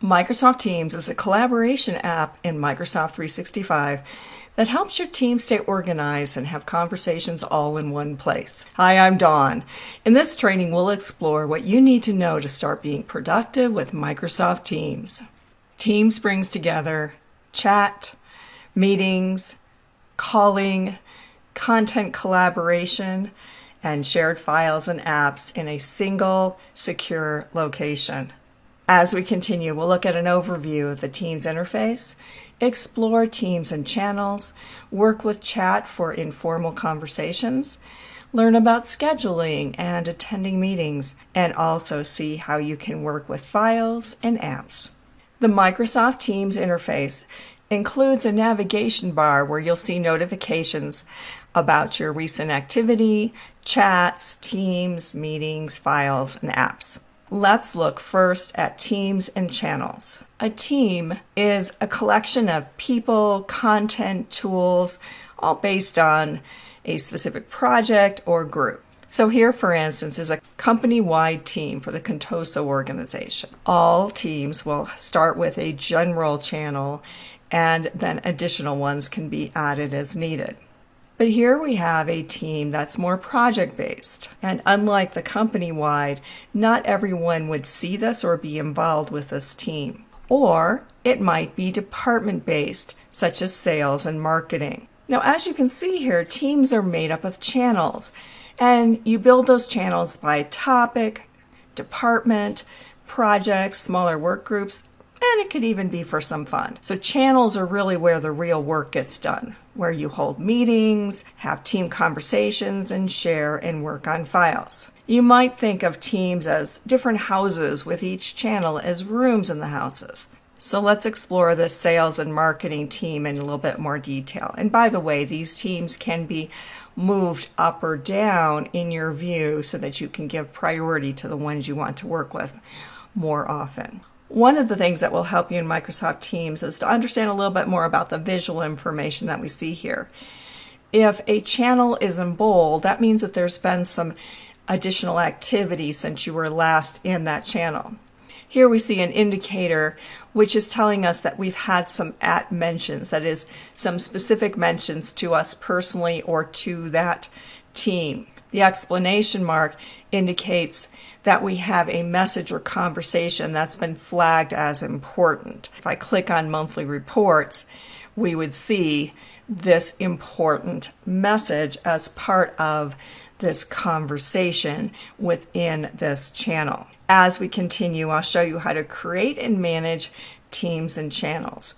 Microsoft Teams is a collaboration app in Microsoft 365 that helps your team stay organized and have conversations all in one place. Hi, I'm Dawn. In this training, we'll explore what you need to know to start being productive with Microsoft Teams. Teams brings together chat, meetings, calling, content collaboration, and shared files and apps in a single, secure location. As we continue, we'll look at an overview of the Teams interface, explore Teams and channels, work with chat for informal conversations, learn about scheduling and attending meetings, and also see how you can work with files and apps. The Microsoft Teams interface includes a navigation bar where you'll see notifications about your recent activity, chats, teams, meetings, files, and apps. Let's look first at teams and channels. A team is a collection of people, content, tools, all based on a specific project or group. So here, for instance, is a company-wide team for the Contoso organization. All teams will start with a general channel, and then additional ones can be added as needed. But here we have a team that's more project-based, and unlike the company-wide, not everyone would see this or be involved with this team. Or it might be department-based, such as sales and marketing. Now, as you can see here, teams are made up of channels, and you build those channels by topic, department, projects, smaller work groups, and it could even be for some fun. So channels are really where the real work gets done, where you hold meetings, have team conversations, and share and work on files. You might think of teams as different houses with each channel as rooms in the houses. So let's explore this sales and marketing team in a little bit more detail. And by the way, these teams can be moved up or down in your view so that you can give priority to the ones you want to work with more often. One of the things that will help you in Microsoft Teams is to understand a little bit more about the visual information that we see here. If a channel is in bold, that means that there's been some additional activity since you were last in that channel. Here we see an indicator which is telling us that we've had some @ mentions, that is, some specific mentions to us personally or to that team. The explanation mark indicates that we have a message or conversation that's been flagged as important. If I click on monthly reports, we would see this important message as part of this conversation within this channel. As we continue, I'll show you how to create and manage teams and channels.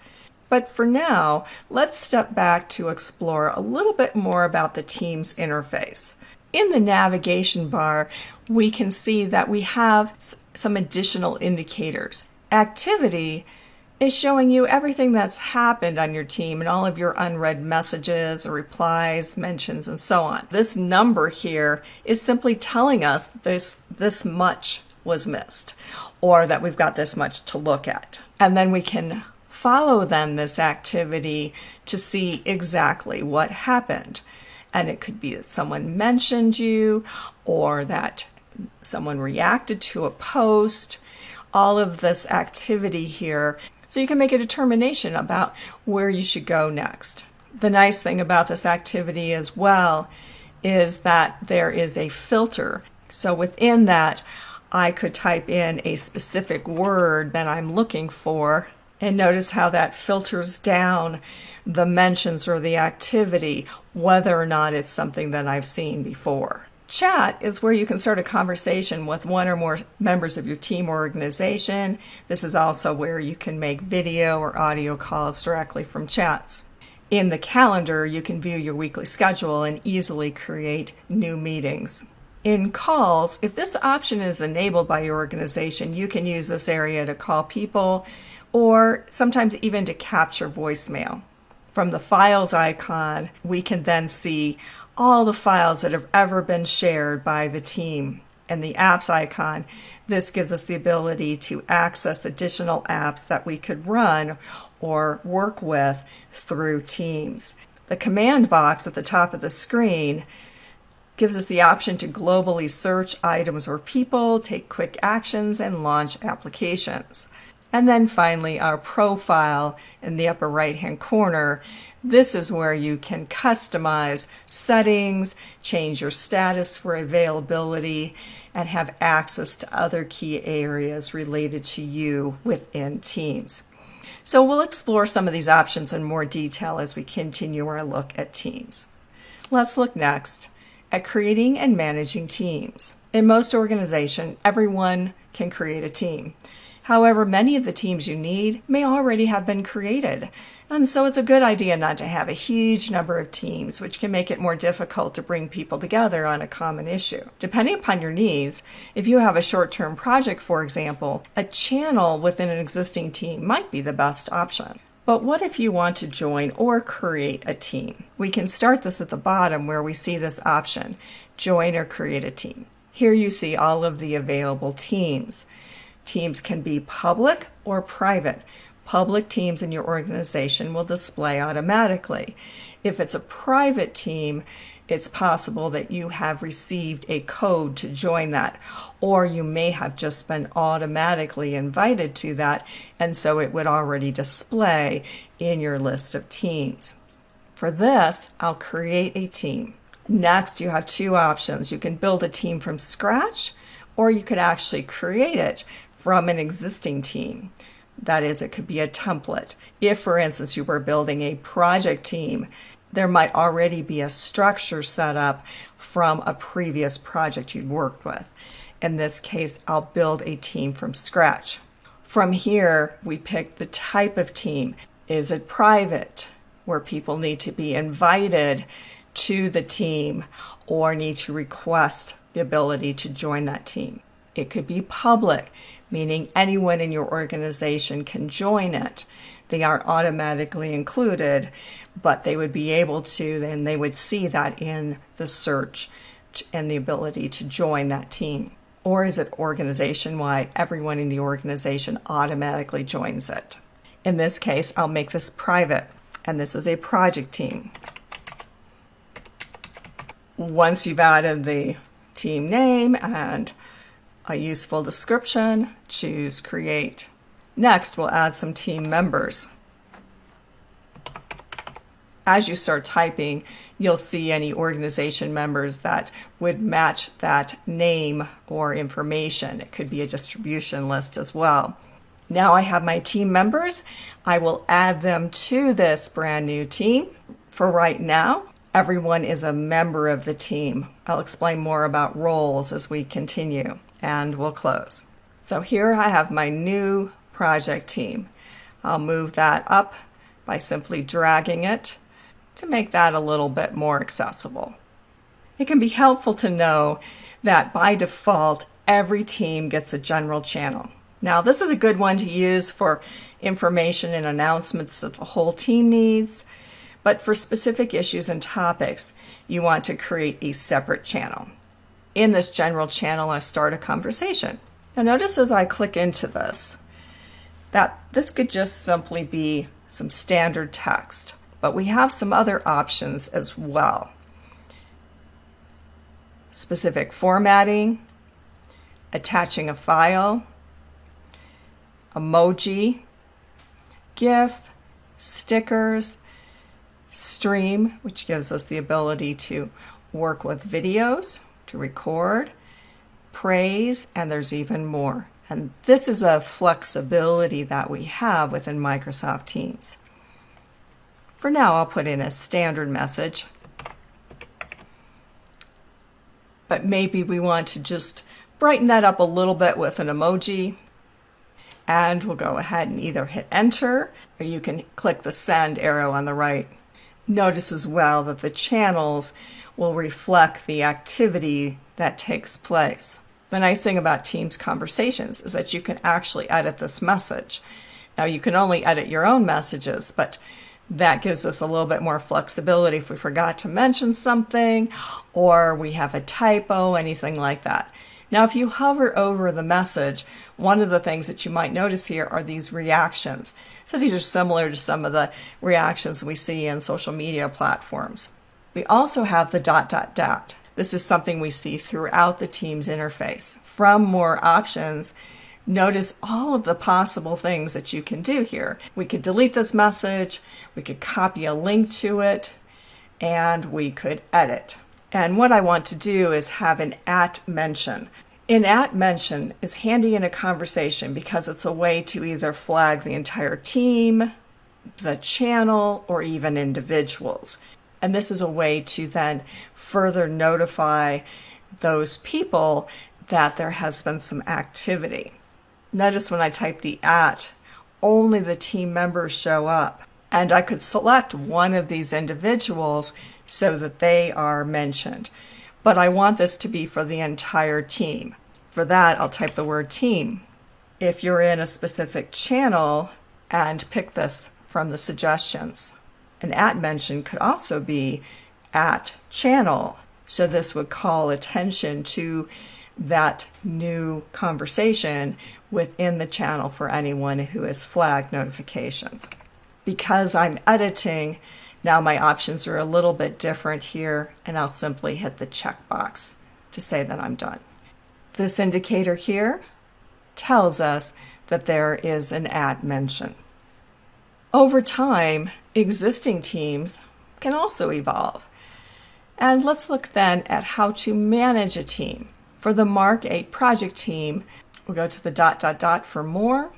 But for now, let's step back to explore a little bit more about the Teams interface. In the navigation bar, we can see that we have some additional indicators. Activity is showing you everything that's happened on your team and all of your unread messages or replies, mentions, and so on. This number here is simply telling us that this much was missed, or that we've got this much to look at. And then we can follow then this activity to see exactly what happened. And it could be that someone mentioned you or that someone reacted to a post, all of this activity here. So you can make a determination about where you should go next. The nice thing about this activity as well is that there is a filter. So within that, I could type in a specific word that I'm looking for, and notice how that filters down the mentions or the activity, whether or not it's something that I've seen before. Chat is where you can start a conversation with one or more members of your team or organization. This is also where you can make video or audio calls directly from chats. In the calendar, you can view your weekly schedule and easily create new meetings. In calls, if this option is enabled by your organization, you can use this area to call people or sometimes even to capture voicemail. From the files icon, we can then see all the files that have ever been shared by the team. And the apps icon, this gives us the ability to access additional apps that we could run or work with through Teams. The command box at the top of the screen gives us the option to globally search items or people, take quick actions, and launch applications. And then finally, our profile in the upper right-hand corner. This is where you can customize settings, change your status for availability, and have access to other key areas related to you within Teams. So we'll explore some of these options in more detail as we continue our look at Teams. Let's look next at creating and managing teams. In most organizations, everyone can create a team. However, many of the teams you need may already have been created, and so it's a good idea not to have a huge number of teams, which can make it more difficult to bring people together on a common issue. Depending upon your needs, if you have a short-term project, for example, a channel within an existing team might be the best option. But what if you want to join or create a team? We can start this at the bottom where we see this option, join or create a team. Here you see all of the available teams. Teams can be public or private. Public teams in your organization will display automatically. If it's a private team, it's possible that you have received a code to join that, or you may have just been automatically invited to that, and so it would already display in your list of teams. For this, I'll create a team. Next, you have two options. You can build a team from scratch, or you could actually create it from an existing team. That is, it could be a template. If, for instance, you were building a project team, there might already be a structure set up from a previous project you'd worked with. In this case, I'll build a team from scratch. From here, we pick the type of team. Is it private, where people need to be invited to the team or need to request the ability to join that team? It could be public, meaning anyone in your organization can join it. They aren't automatically included, but they would be able to, then they would see that in the search and the ability to join that team. Or is it organization-wide? Everyone in the organization automatically joins it. In this case, I'll make this private, and this is a project team. Once you've added the team name and a useful description, choose Create. Next, we'll add some team members. As you start typing, you'll see any organization members that would match that name or information. It could be a distribution list as well. Now I have my team members. I will add them to this brand new team. For right now, everyone is a member of the team. I'll explain more about roles as we continue, and we'll close. So here I have my new project team. I'll move that up by simply dragging it to make that a little bit more accessible. It can be helpful to know that by default, every team gets a general channel. Now, this is a good one to use for information and announcements that the whole team needs, but for specific issues and topics, you want to create a separate channel. In this general channel, I start a conversation. Now, notice as I click into this, that this could just simply be some standard text, but we have some other options as well. Specific formatting, attaching a file, emoji, GIF, stickers, stream, which gives us the ability to work with videos, to record, praise, and there's even more. And this is a flexibility that we have within Microsoft Teams. For now, I'll put in a standard message, but maybe we want to just brighten that up a little bit with an emoji, and we'll go ahead and either hit enter, or you can click the send arrow on the right. Notice as well that the channels will reflect the activity that takes place. The nice thing about Teams Conversations is that you can actually edit this message. Now, you can only edit your own messages, but that gives us a little bit more flexibility if we forgot to mention something or we have a typo, anything like that. Now, if you hover over the message, one of the things that you might notice here are these reactions. So these are similar to some of the reactions we see in social media platforms. We also have the ... This is something we see throughout the Teams interface. From more options, Notice all of the possible things that you can do here. We could delete this message, we could copy a link to it, and we could edit. And what I want to do is have an @mention. An @mention is handy in a conversation because it's a way to either flag the entire team, the channel, or even individuals. And this is a way to then further notify those people that there has been some activity. Notice when I type the @ only the team members show up. And I could select one of these individuals so that they are mentioned. But I want this to be for the entire team. For that, I'll type the word team. If you're in a specific channel, and pick this from the suggestions. An @mention could also be @channel. So this would call attention to that new conversation within the channel for anyone who has flagged notifications. Because I'm editing, now my options are a little bit different here, and I'll simply hit the checkbox to say that I'm done. This indicator here tells us that there is an @mention. Over time, existing teams can also evolve. And let's look then at how to manage a team. For the Mark 8 project team, we'll go to the ... for more.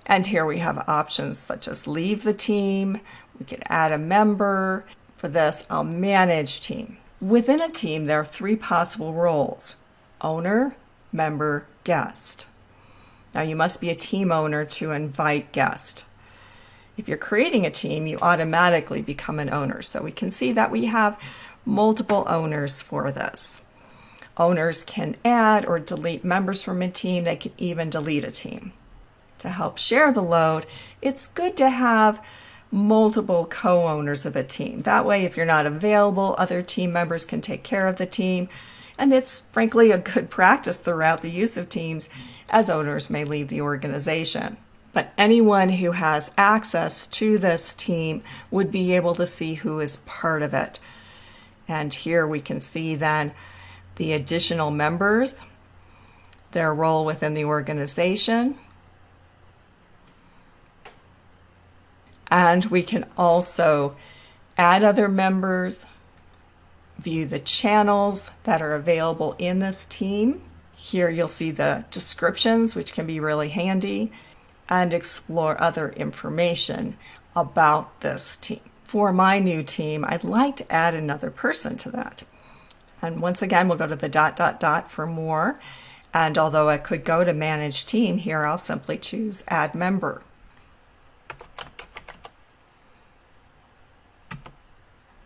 And here we have options such as leave the team, we could add a member. For this, I'll manage team. Within a team, there are 3 possible roles: owner, member, guest. Now you must be a team owner to invite guests. If you're creating a team, you automatically become an owner. So we can see that we have multiple owners for this. Owners can add or delete members from a team. They can even delete a team. To help share the load, it's good to have multiple co-owners of a team. That way, if you're not available, other team members can take care of the team. And it's frankly a good practice throughout the use of teams, as owners may leave the organization. But anyone who has access to this team would be able to see who is part of it. And here we can see then the additional members, their role within the organization. And we can also add other members, view the channels that are available in this team. Here you'll see the descriptions, which can be really handy, and explore other information about this team. For my new team, I'd like to add another person to that. And once again, we'll go to the ... for more. And although I could go to Manage Team, here I'll simply choose Add Member.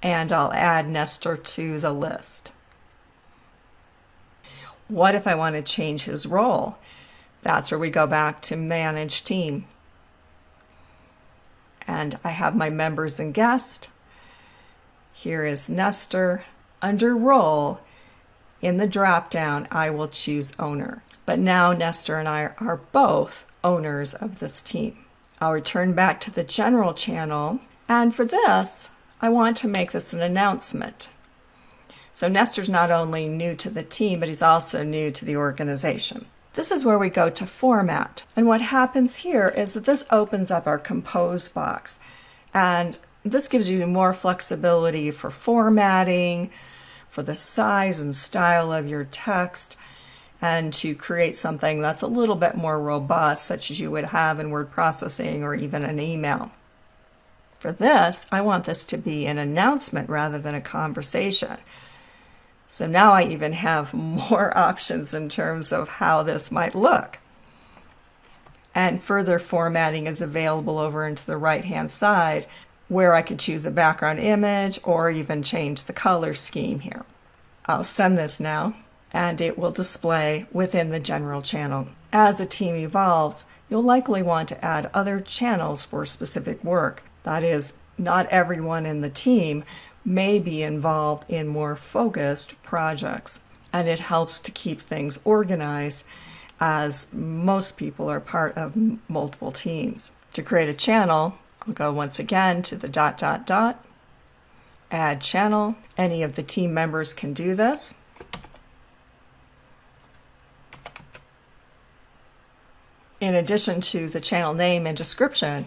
And I'll add Nestor to the list. What if I want to change his role? That's where we go back to Manage Team. And I have my members and guests. Here is Nestor. Under Role, in the drop-down, I will choose Owner. But now Nestor and I are both owners of this team. I'll return back to the General channel. And for this, I want to make this an announcement. So Nestor's not only new to the team, but he's also new to the organization. This is where we go to Format. And what happens here is that this opens up our Compose box. And this gives you more flexibility for formatting, for the size and style of your text, and to create something that's a little bit more robust, such as you would have in word processing or even an email. For this, I want this to be an announcement rather than a conversation. So now I even have more options in terms of how this might look. And further formatting is available over into the right-hand side, where I could choose a background image or even change the color scheme here. I'll send this now, and it will display within the General channel. As a team evolves, you'll likely want to add other channels for specific work. That is, not everyone in the team may be involved in more focused projects, and it helps to keep things organized as most people are part of multiple teams. To create a channel, I'll go once again to the ... Add Channel. Any of the team members can do this. In addition to the channel name and description,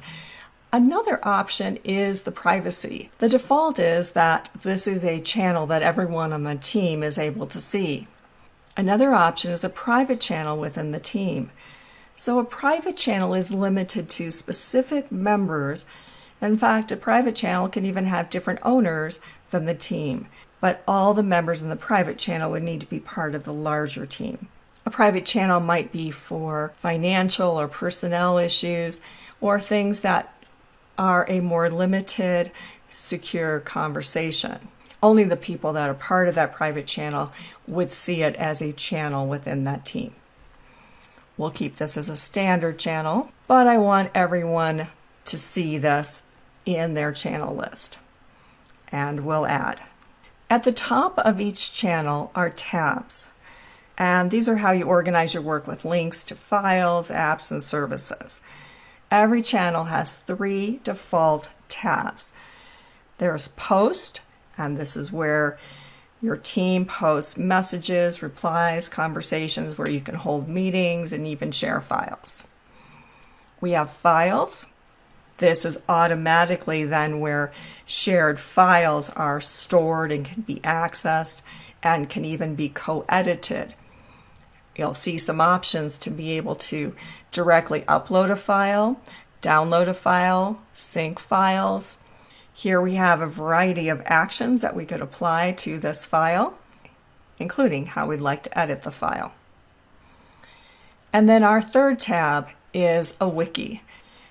another option is the privacy. The default is that this is a channel that everyone on the team is able to see. Another option is a private channel within the team. So a private channel is limited to specific members. In fact, a private channel can even have different owners than the team, but all the members in the private channel would need to be part of the larger team. A private channel might be for financial or personnel issues, or things that are a more limited, secure conversation. Only the people that are part of that private channel would see it as a channel within that team. We'll keep this as a standard channel, but I want everyone to see this in their channel list. And we'll add. At the top of each channel are tabs. And these are how you organize your work with links to files, apps, and services. Every channel has 3 default tabs. There's Post, and this is where your team posts messages, replies, conversations, where you can hold meetings and even share files. We have Files. This is automatically then where shared files are stored and can be accessed and can even be co-edited. You'll see some options to be able to directly upload a file, download a file, sync files. Here we have a variety of actions that we could apply to this file, including how we'd like to edit the file. And then our third tab is a wiki.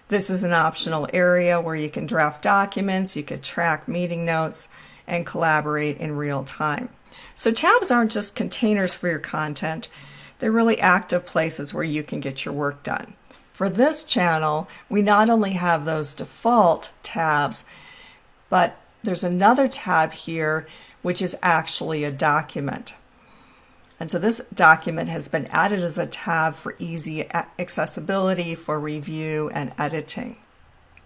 This is an optional area where you can draft documents, you could track meeting notes, and collaborate in real time. So tabs aren't just containers for your content, they're really active places where you can get your work done. For this channel, we not only have those default tabs, but there's another tab here which is actually a document. And so this document has been added as a tab for easy accessibility for review and editing.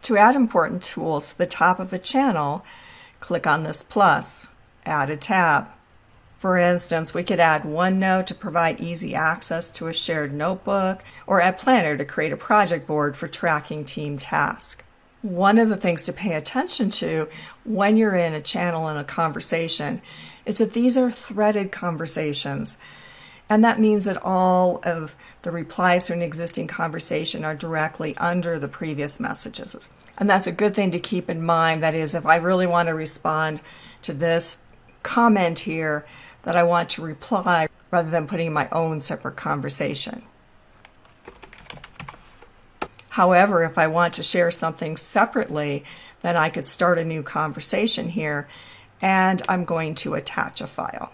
To add important tools to the top of a channel, click on this plus, add a tab. For instance, we could add OneNote to provide easy access to a shared notebook, or add Planner to create a project board for tracking team tasks. One of the things to pay attention to when you're in a channel and a conversation is that these are threaded conversations. And that means that all of the replies to an existing conversation are directly under the previous messages. And that's a good thing to keep in mind. That is, if I really want to respond to this comment here, that I want to reply rather than putting my own separate conversation. However, if I want to share something separately, then I could start a new conversation here, and I'm going to attach a file.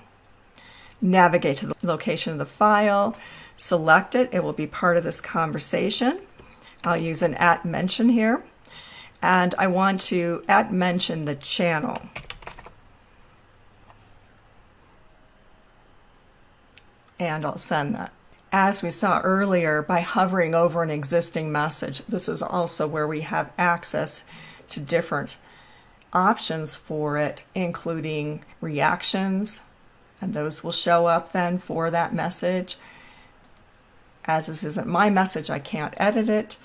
Navigate to the location of the file, select it, it will be part of this conversation. I'll use an @mention here, and I want to @mention the channel. And I'll send that. As we saw earlier, by hovering over an existing message, this is also where we have access to different options for it, including reactions, and those will show up then for that message. As this isn't my message, I can't edit it,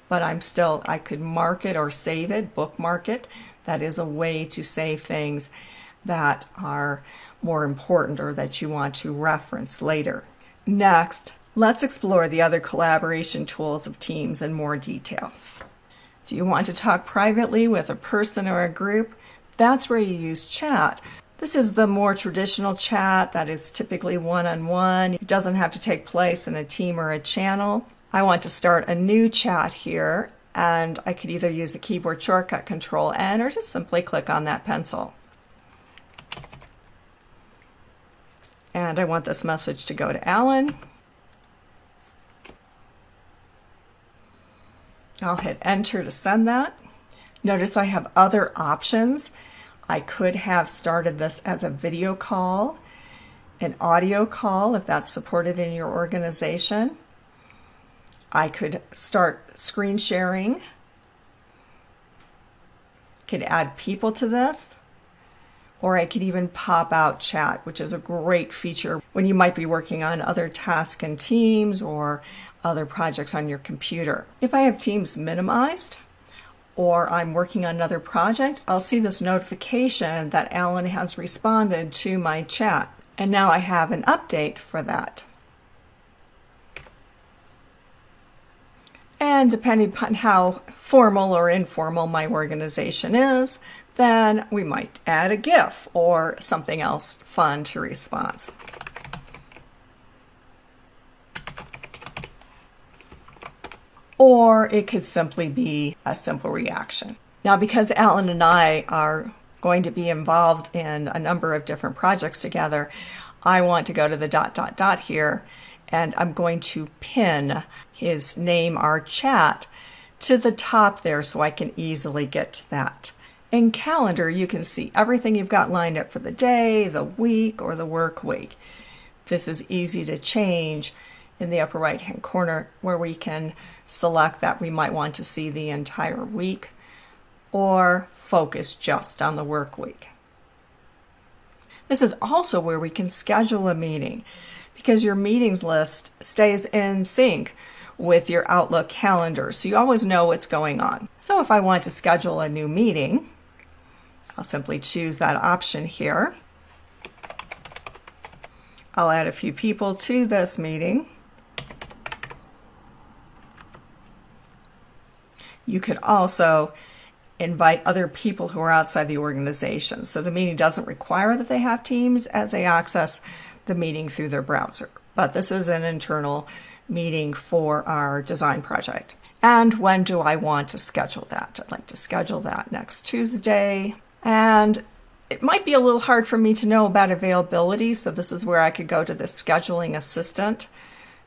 but I could mark it or save it, bookmark it. That is a way to save things that are more important or that you want to reference later. Next, let's explore the other collaboration tools of Teams in more detail. Do you want to talk privately with a person or a group? That's where you use chat. This is the more traditional chat that is typically one-on-one. It doesn't have to take place in a team or a channel. I want to start a new chat here, and I could either use the keyboard shortcut Control-N or just simply click on that pencil. And I want this message to go to Alan. I'll hit enter to send that. Notice I have other options. I could have started this as a video call, an audio call if that's supported in your organization. I could start screen sharing. Could add people to this. Or I could even pop out chat, which is a great feature when you might be working on other tasks in Teams or other projects on your computer. If I have Teams minimized, or I'm working on another project, I'll see this notification that Alan has responded to my chat. And now I have an update for that. And depending upon how formal or informal my organization is, then we might add a GIF or something else fun to response. Or it could simply be a simple reaction. Now, because Alan and I are going to be involved in a number of different projects together, I want to go to the ... here, and I'm going to pin his name, our chat, to the top there so I can easily get to that. In Calendar, you can see everything you've got lined up for the day, the week, or the work week. This is easy to change in the upper right-hand corner, where we can select that we might want to see the entire week or focus just on the work week. This is also where we can schedule a meeting, because your meetings list stays in sync with your Outlook calendar, so you always know what's going on. So if I want to schedule a new meeting, I'll simply choose that option here. I'll add a few people to this meeting. You could also invite other people who are outside the organization. So the meeting doesn't require that they have Teams as they access the meeting through their browser. But this is an internal meeting for our design project. And when do I want to schedule that? I'd like to schedule that next Tuesday. And it might be a little hard for me to know about availability, so this is where I could go to the scheduling assistant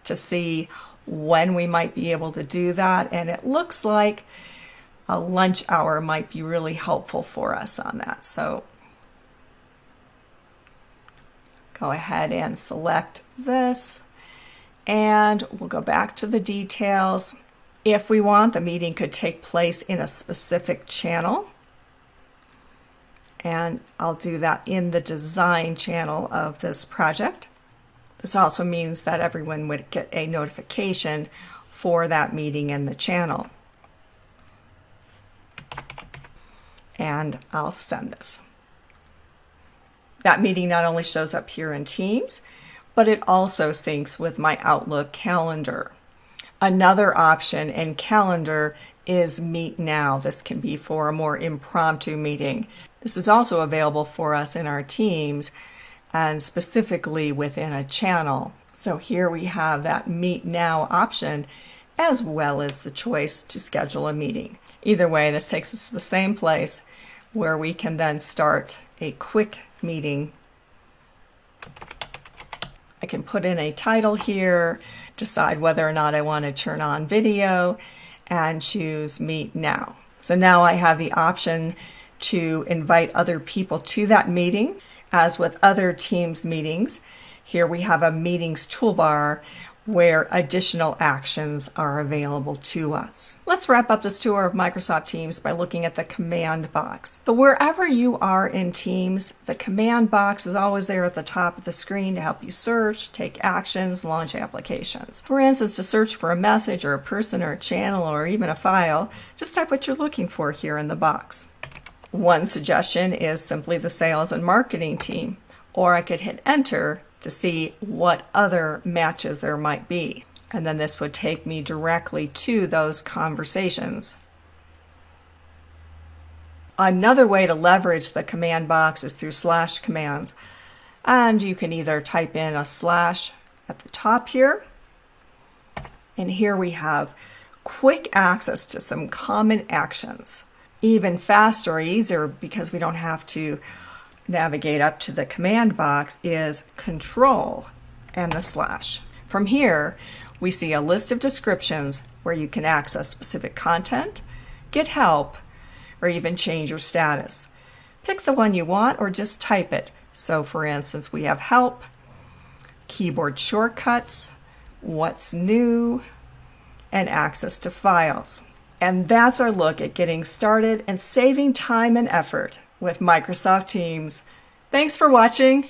to see when we might be able to do that. And it looks like a lunch hour might be really helpful for us on that. So go ahead and select this, and we'll go back to the details. If we want, the meeting could take place in a specific channel, and I'll do that in the design channel of this project. This also means that everyone would get a notification for that meeting in the channel. And I'll send this. That meeting not only shows up here in Teams, but it also syncs with my Outlook calendar. Another option in Calendar is Meet Now. This can be for a more impromptu meeting. This is also available for us in our Teams and specifically within a channel. So here we have that Meet Now option, as well as the choice to schedule a meeting. Either way, this takes us to the same place where we can then start a quick meeting. I can put in a title here, decide whether or not I want to turn on video, and choose Meet Now. So now I have the option to invite other people to that meeting. As with other Teams meetings, here we have a meetings toolbar where additional actions are available to us. Let's wrap up this tour of Microsoft Teams by looking at the command box. So wherever you are in Teams, the command box is always there at the top of the screen to help you search, take actions, launch applications. For instance, to search for a message or a person or a channel or even a file, just type what you're looking for here in the box. One suggestion is simply the sales and marketing team, or I could hit enter to see what other matches there might be. And then this would take me directly to those conversations. Another way to leverage the command box is through slash commands. And you can either type in a slash at the top here, and here we have quick access to some common actions. Even faster or easier, because we don't have to navigate up to the command box, is Control and the slash. From here, we see a list of descriptions where you can access specific content, get help, or even change your status. Pick the one you want or just type it. So for instance, we have help, keyboard shortcuts, what's new, and access to files. And that's our look at getting started and saving time and effort with Microsoft Teams. Thanks for watching.